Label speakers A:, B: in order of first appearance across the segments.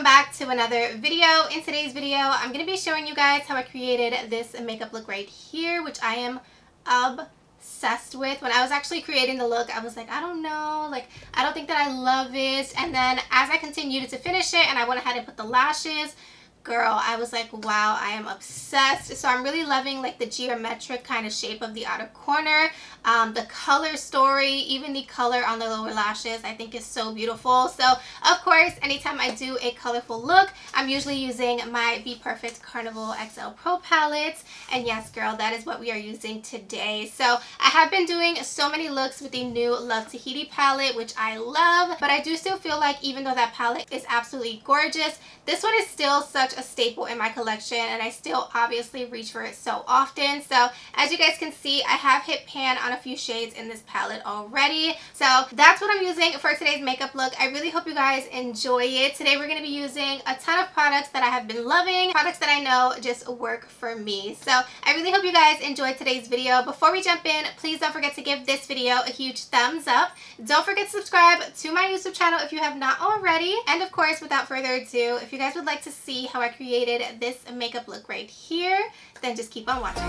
A: welcome back to another video. In today's video, I'm going to be showing you guys how I created this makeup look right here, which I am obsessed with. When I was actually creating the look, I was like, I don't know, like, I don't think that I love it. And then as I continued to finish it and I went ahead and put the lashes, girl, I was like, wow, I am obsessed. So I'm really loving like the geometric kind of shape of the outer corner. The color story, even the color on the lower lashes, I think is so beautiful. So of course, anytime I do a colorful look, I'm usually using my Bperfect Carnival XL Pro palette. And yes, girl, that is what we are using today. So I have been doing so many looks with the new Love Tahiti palette, which I love. But I do still feel like even though that palette is absolutely gorgeous, this one is still such a staple in my collection, and I still obviously reach for it so often. So as you guys can see, I have hit pan on a few shades in this palette already. So that's what I'm using for today's makeup look. I really hope you guys enjoy it. Today we're going to be using a ton of products that I have been loving, products that I know just work for me. So I really hope you guys enjoyed today's video. Before we jump in, please don't forget to give this video a huge thumbs up. Don't forget to subscribe to my YouTube channel if you have not already. And of course, without further ado, if you guys would like to see how I created this makeup look right here, then just keep on watching.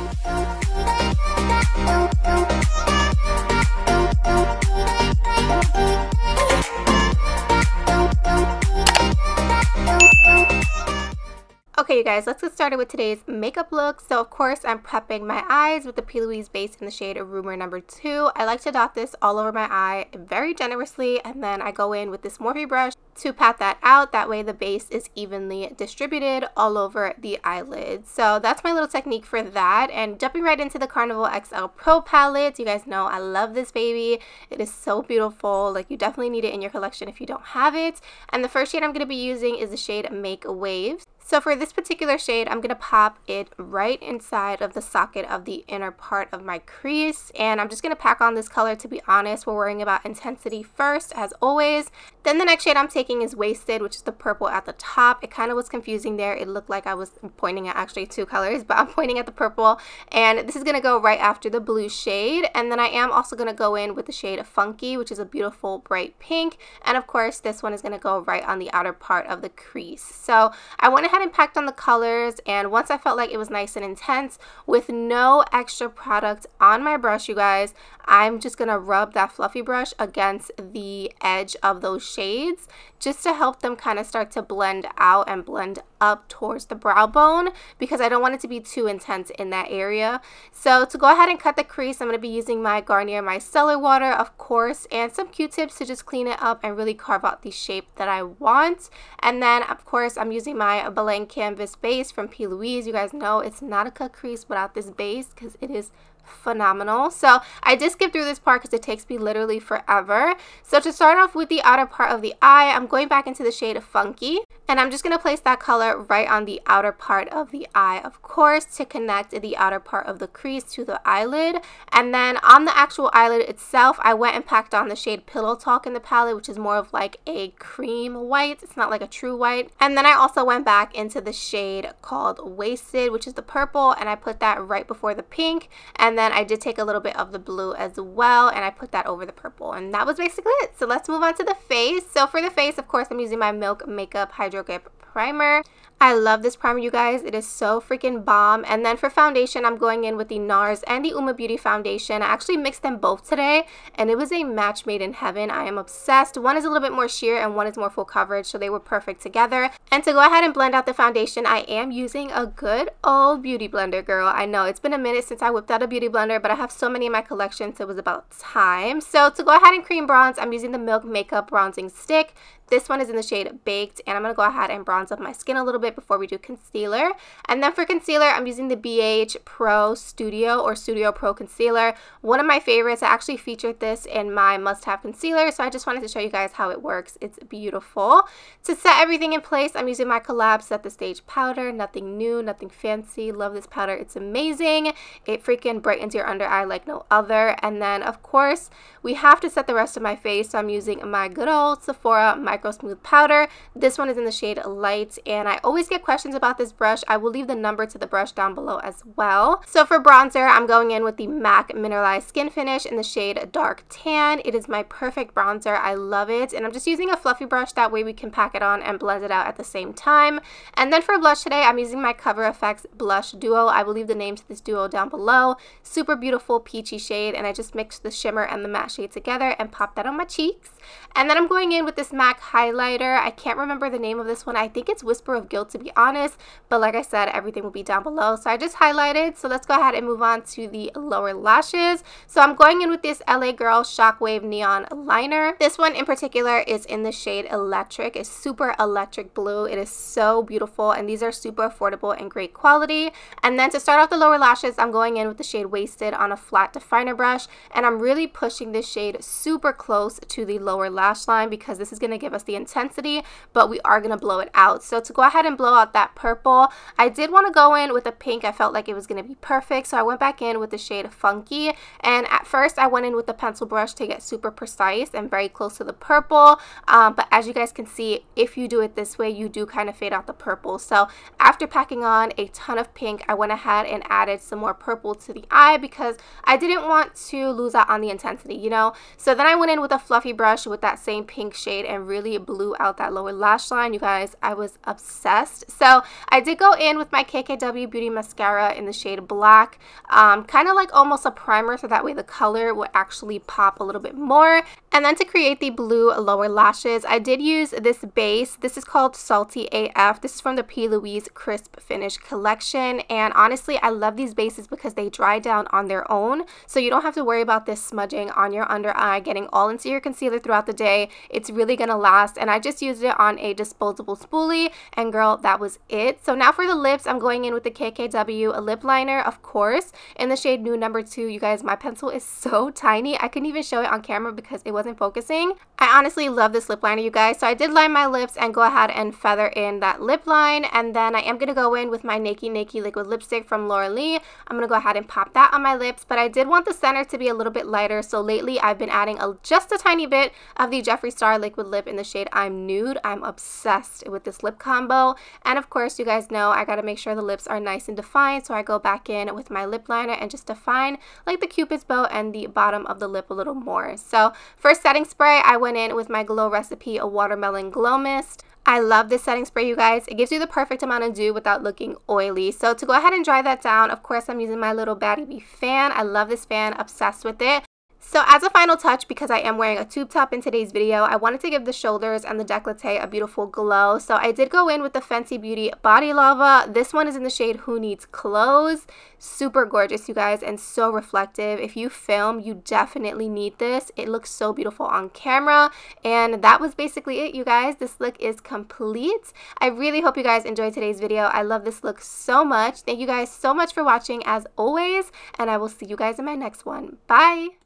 A: Okay, you guys, let's get started with today's makeup look. So of course, I'm prepping my eyes with the P.LOUISE base in the shade Rumor Number 2. I like to dot this all over my eye very generously, and then I go in with this Morphe brush to pat that out. That way the base is evenly distributed all over the eyelids. So that's my little technique for that. And jumping right into the Carnival XL Pro palette, you guys know I love this baby. It is so beautiful. Like, you definitely need it in your collection if you don't have it. And the first shade I'm going to be using is the shade Make Waves. So for this particular shade, I'm going to pop it right inside of the socket of the inner part of my crease. And I'm just going to pack on this color. To be honest, we're worrying about intensity first, as always. Then the next shade I'm taking is Wasted, which is the purple at the top. It kind of was confusing there. It looked like I was pointing at actually two colors, but I'm pointing at the purple. And this is going to go right after the blue shade. And then I am also going to go in with the shade Funky, which is a beautiful bright pink. And of course, this one is going to go right on the outer part of the crease. So I went ahead and packed on the colors, and once I felt like it was nice and intense with no extra product on my brush, you guys, I'm just gonna rub that fluffy brush against the edge of those shades just to help them kind of start to blend out and blend up towards the brow bone, because I don't want it to be too intense in that area. So to go ahead and cut the crease, I'm going to be using my Garnier Micellar Water, of course, and some Q-tips to just clean it up and really carve out the shape that I want. And then of course I'm using my Blank Canvas base from P.LOUISE. You guys know it's not a cut crease without this base, because it is phenomenal. So I did skip through this part because it takes me literally forever. So to start off with the outer part of the eye, I'm going back into the shade of Funky, and I'm just going to place that color right on the outer part of the eye, of course, to connect the outer part of the crease to the eyelid. And then on the actual eyelid itself, I went and packed on the shade Pillow Talk in the palette, which is more of like a cream white. It's not like a true white. And then I also went back into the shade called Wasted, which is the purple, and I put that right before the pink. And then I did take a little bit of the blue as well, and I put that over the purple, and that was basically it. So let's move on to the face. So for the face, of course, I'm using my Milk Makeup Hydro Grip Primer. I love this primer, you guys. It is so freaking bomb. And then for foundation, I'm going in with the NARS and the UOMA Beauty foundation. I actually mixed them both today, and it was a match made in heaven. I am obsessed. One is a little bit more sheer and one is more full coverage, so they were perfect together. And to go ahead and blend out the foundation, I am using a good old beauty blender, girl. I know it's been a minute since I whipped out a beauty blender, but I have so many in my collection, so it was about time. So to go ahead and cream bronze, I'm using the Milk Makeup Bronzing Stick. This one is in the shade Baked, and I'm going to go ahead and bronze up my skin a little bit before we do concealer. And then for concealer, I'm using the BH Pro Studio or Studio Pro Concealer. One of my favorites. I actually featured this in my must-have concealer, so I just wanted to show you guys how it works. It's beautiful. To set everything in place, I'm using my COLLAB Set the Stage powder. Nothing new, nothing fancy. Love this powder. It's amazing. It freaking brightens your under eye like no other. And then, of course, we have to set the rest of my face, so I'm using my good old Sephora Micro Smooth Powder. This one is in the shade Light, and I always always get questions about this brush. I will leave the number to the brush down below as well. So for bronzer, I'm going in with the MAC Mineralized Skin Finish in the shade Dark Tan. It is my perfect bronzer. I love it. And I'm just using a fluffy brush. That way we can pack it on and blend it out at the same time. And then for blush today, I'm using my Cover FX Blush Duo. I will leave the name to this duo down below. Super beautiful peachy shade. And I just mixed the shimmer and the matte shade together and popped that on my cheeks. And then I'm going in with this MAC highlighter. I can't remember the name of this one. I think it's Whisper of Guilt, to be honest. But like I said, everything will be down below. So I just highlighted. So let's go ahead and move on to the lower lashes. So I'm going in with this LA Girl Shockwave Neon Liner. This one in particular is in the shade Electric. It's super electric blue. It is so beautiful, and these are super affordable and great quality. And then to start off the lower lashes, I'm going in with the shade Wasted on a flat definer brush, and I'm really pushing this shade super close to the lower lash line because this is going to give us the intensity, but we are going to blow it out. So to go ahead and blow out that purple, I did want to go in with a pink. I felt like it was going to be perfect, so I went back in with the shade Funky, and at first I went in with the pencil brush to get super precise and very close to the purple, but as you guys can see, if you do it this way, you do kind of fade out the purple. So after packing on a ton of pink, I went ahead and added some more purple to the eye because I didn't want to lose out on the intensity, you know. So then I went in with a fluffy brush with that same pink shade and really blew out that lower lash line. You guys, I was obsessed. So I did go in with my KKW Beauty Mascara in the shade Black, kind of like almost a primer, so that way the color would actually pop a little bit more. And then to create the blue lower lashes, I did use this base. This is called Salty AF. This is from the P.LOUISE Crisp Finish collection, and honestly, I love these bases because they dry down on their own, so you don't have to worry about this smudging on your under eye, getting all into your concealer throughout the day. It's really gonna last, and I just used it on a disposable spoolie, and girl, that was it. So now for the lips, I'm going in with the KKW lip liner, of course, in the shade Nude number 2. You guys, my pencil is so tiny. I couldn't even show it on camera because it wasn't focusing. I honestly love this lip liner, you guys. So I did line my lips and go ahead and feather in that lip line, and then I am going to go in with my Nakey liquid lipstick from Laura Lee. I'm going to go ahead and pop that on my lips, but I did want the center to be a little bit lighter, so lately I've been adding just a tiny bit of the Jeffree Star liquid lip in the shade I'm Nude. I'm obsessed with this lip combo, and of course, you guys know I got to make sure the lips are nice and defined, so I go back in with my lip liner and just define like the Cupid's bow and the bottom of the lip a little more. So for setting spray, I went in with my Glow Recipe a Watermelon Glow Mist. I love this setting spray, you guys. It gives you the perfect amount of dew without looking oily. So to go ahead and dry that down, of course, I'm using my little BABYYYY fan. I love this fan, obsessed with it. So as a final touch, because I am wearing a tube top in today's video, I wanted to give the shoulders and the décolleté a beautiful glow. So I did go in with the Fenty Beauty Body Lava. This one is in the shade Who Needs Clothes. Super gorgeous, you guys, and so reflective. If you film, you definitely need this. It looks so beautiful on camera. And that was basically it, you guys. This look is complete. I really hope you guys enjoyed today's video. I love this look so much. Thank you guys so much for watching as always, and I will see you guys in my next one. Bye!